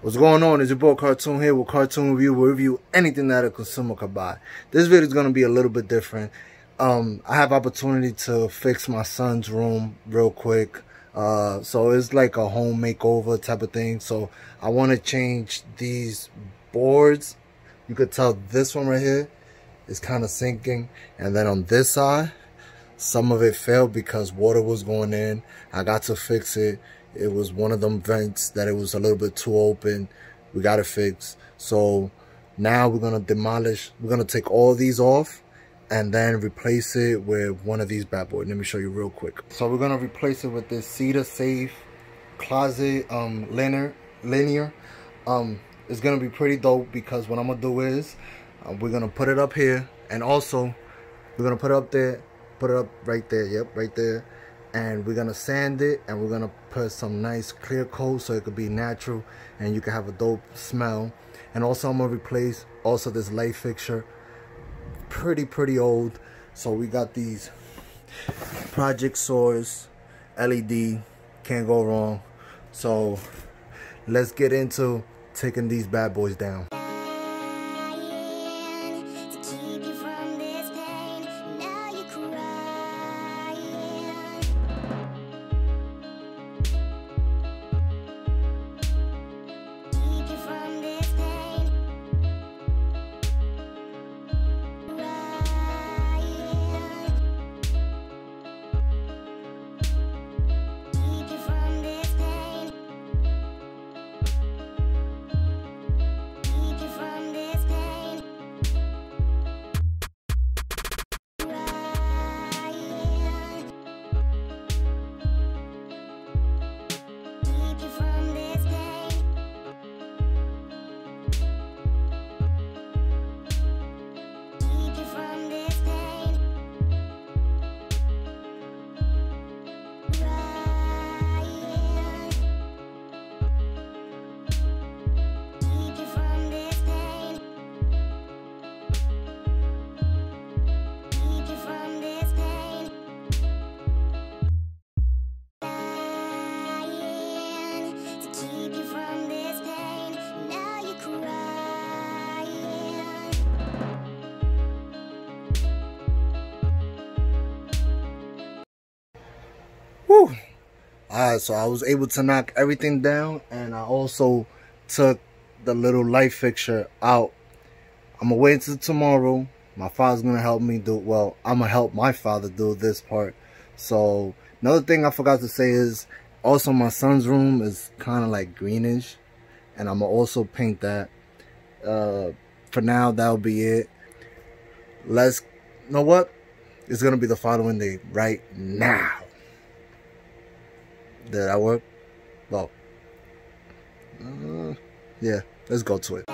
What's going on? It's your boy Kartoon here with Kartoon Review. We'll review anything that a consumer could buy. This video is going to be a little bit different. I have opportunity to fix my son's room real quick. So it's like a home makeover type of thing. So I want to change these boards. You could tell this one right here is kind of sinking. And then on this side, some of it failed because water was going in. I got to fix it. It was one of them vents that it was a little bit too open. We got it fixed. So now we're going to demolish. We're going to take all these off and then replace it with one of these bad boys. Let me show you real quick. So we're going to replace it with this Cedar safe closet linear. It's going to be pretty dope because what I'm going to do is we're going to put it up here, and also we're going to put it up there, put it up right there. Yep, right there. And we're gonna sand it, and we're gonna put some nice clear coat so it could be natural and you can have a dope smell. And also I'm gonna replace also this light fixture, pretty old. So we got these Project Source LED, can't go wrong. So let's get into taking these bad boys down. Whew. Alright, so I was able to knock everything down, and I also took the little light fixture out. I'm gonna wait until tomorrow. My father's gonna help me do, well, I'm gonna help my father do this part. So another thing I forgot to say is also my son's room is kind of like greenish, and I'm gonna also paint that. For now, that'll be it. You know what? It's gonna be the following day right now. Did that work? Well, yeah, let's go to it.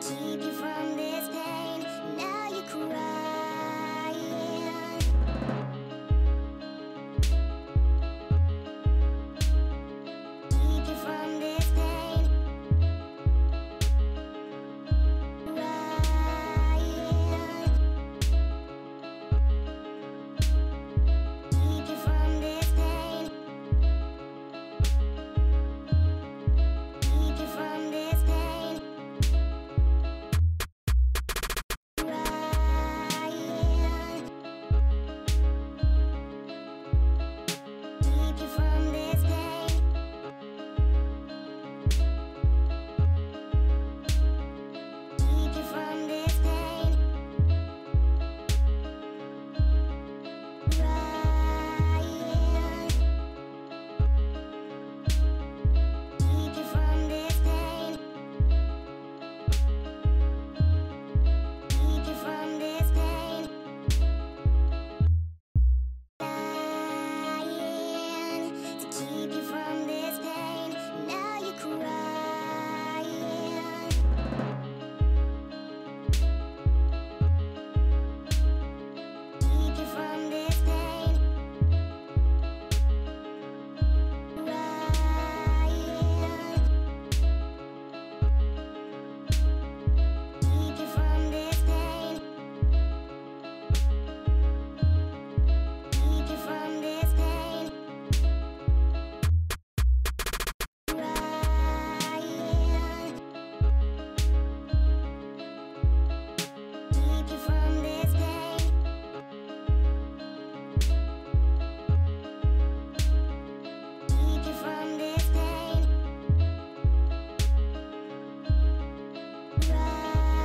keep you from this pain. Now you're crying. Keep you from this pain. Keep you from this pain. Keep you from this pain. Keep you from this pain. Keep you from this pain. Keep you from this pain. Keep you from this pain. To keep you from this pain. Now you're crying. Keep you from this pain. Keep you from this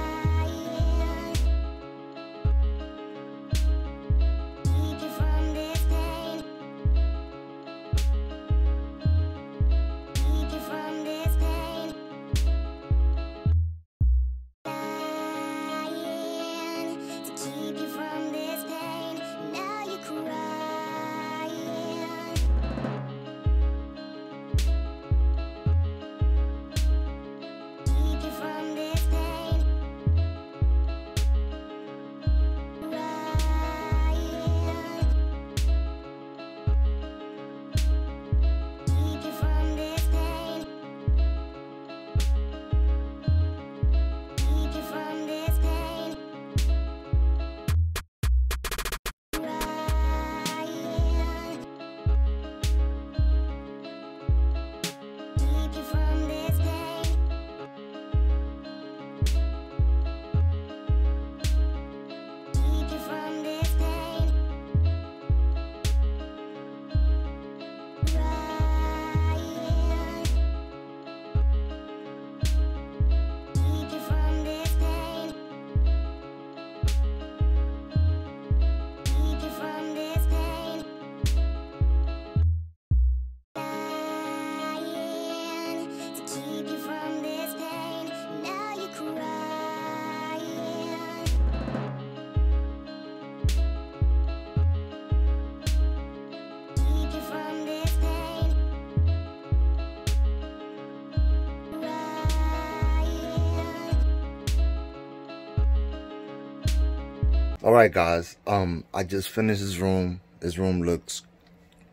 pain. Keep you from this pain. Keep you from this pain. Keep you from this pain. Keep you from this pain. Keep you from this pain. To keep you from this pain. Now you're crying. Keep you from this pain. Keep you from this pain. Keep you from this pain. Keep you from this pain. Keep you from this pain. Keep you from this pain. Keep you from this pain. To keep you from this pain. Now you're crying. Keep you from this pain. All right, guys. I just finished his room. His room looks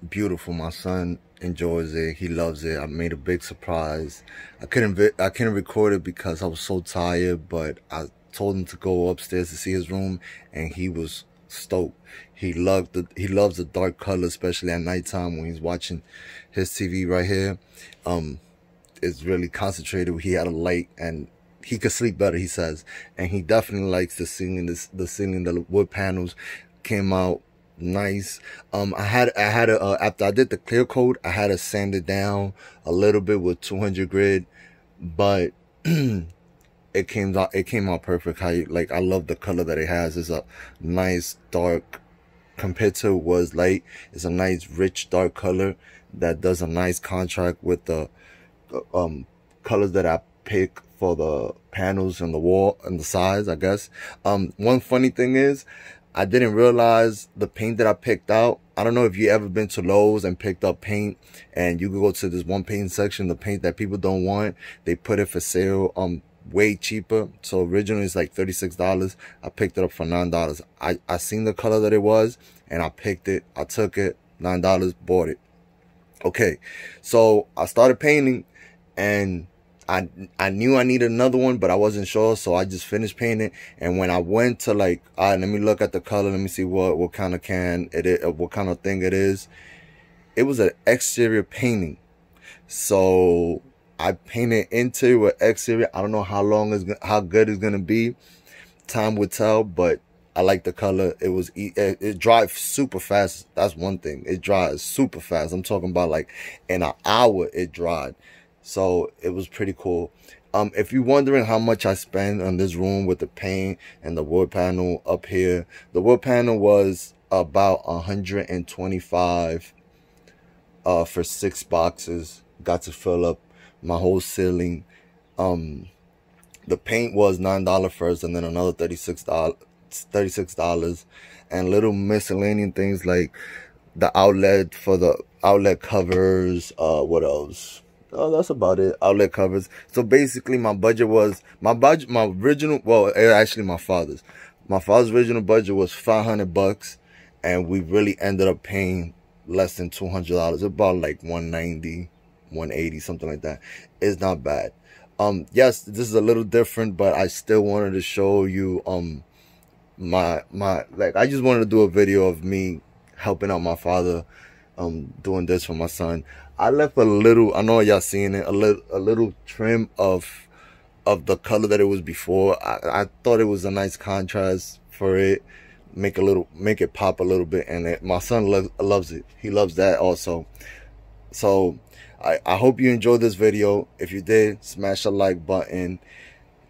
beautiful. My son enjoys it. He loves it. I made a big surprise. I couldn't record it because I was so tired, but I told him to go upstairs to see his room, and he was stoked. He loves the dark color, especially at nighttime when he's watching his TV right here. It's really concentrated. He had a light and he could sleep better, he says. And he definitely likes the ceiling. The wood panels came out nice. After I did the clear coat, I had to sand it down a little bit with 200 grit, but it came out perfect. I love the color that it has. It's a nice dark, compared to what was light, it's a nice rich dark color that does a nice contrast with the colors that I pick for the panels and the wall and the sides, I guess. One funny thing is, I didn't realize the paint that I picked out. I don't know if you ever been to Lowe's and picked up paint, and you could go to this one paint section, the paint that people don't want, they put it for sale. way cheaper. So originally it's like $36. I picked it up for $9. I seen the color that it was, and I picked it. I took it, $9, bought it. Okay, so I started painting, and I knew I needed another one, but I wasn't sure, so I just finished painting. And when I went to like, all right, let me look at the color, let me see what kind of can it is, what kind of thing it is. It was an exterior painting, so I painted interior with exterior. I don't know how good it's gonna be. Time will tell, but I like the color. It dries super fast. That's one thing. It dries super fast. I'm talking about like in an hour it dried. So it was pretty cool. If you're wondering how much I spent on this room with the paint and the wood panel up here, the wood panel was about $125 for 6 boxes. Got to fill up my whole ceiling. The paint was $9 first, and then another $36, and little miscellaneous things like the outlet for the outlet covers. What else? Oh, that's about it. Outlet covers. So basically my budget was my original, well, actually my father's original budget was $500, and we really ended up paying less than $200, about like $190, $180, something like that. It's not bad. Yes, this is a little different, but I still wanted to show you my like, I just wanted to do a video of me helping out my father, doing this for my son. I left a little, I know y'all seen it, a little trim of the color that it was before. I thought it was a nice contrast for it, make it pop a little bit, and my son loves it. He loves that also. So I hope you enjoyed this video. If you did, smash the like button.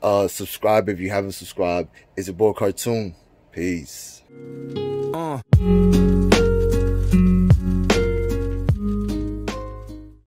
Subscribe if you haven't subscribed. It's your boy Kartoon. Peace.